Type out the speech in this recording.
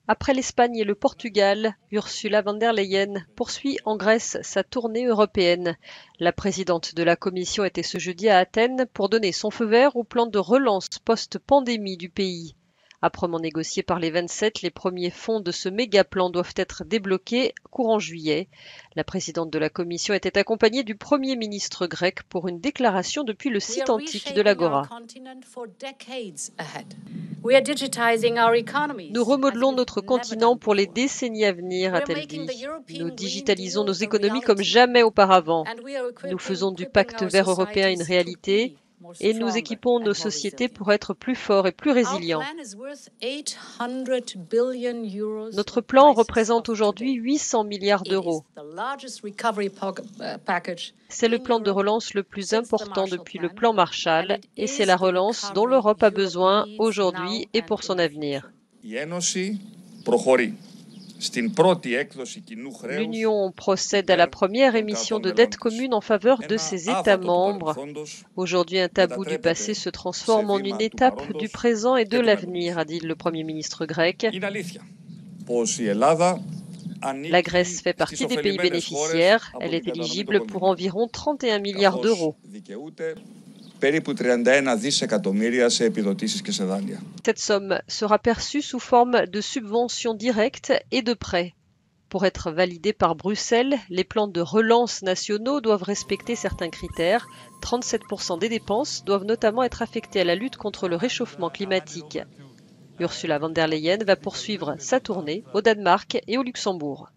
Après l'Espagne et le Portugal, Ursula von der Leyen poursuit en Grèce sa tournée européenne. La présidente de la Commission était ce jeudi à Athènes pour donner son feu vert au plan de relance post-pandémie du pays. Âprement négocié par les 27, les premiers fonds de ce méga-plan doivent être débloqués courant juillet. La présidente de la Commission était accompagnée du Premier ministre grec pour une déclaration depuis le site antique de l'Agora. Nous remodelons notre continent pour les décennies à venir, a-t-elle dit. Nous digitalisons nos économies comme jamais auparavant. Nous faisons du pacte vert européen une réalité et nous équipons nos sociétés pour être plus forts et plus résilients. Notre plan représente aujourd'hui 800 milliards d'euros. C'est le plan de relance le plus important depuis le plan Marshall et c'est la relance dont l'Europe a besoin aujourd'hui et pour son avenir. L'Union procède à la première émission de dette commune en faveur de ses États membres. Aujourd'hui, un tabou du passé se transforme en une étape du présent et de l'avenir, a dit le Premier ministre grec. La Grèce fait partie des pays bénéficiaires. Elle est éligible pour environ 31 milliards d'euros. Cette somme sera perçue sous forme de subventions directes et de prêts. Pour être validés par Bruxelles, les plans de relance nationaux doivent respecter certains critères. 37% des dépenses doivent notamment être affectées à la lutte contre le réchauffement climatique. Ursula von der Leyen va poursuivre sa tournée au Danemark et au Luxembourg.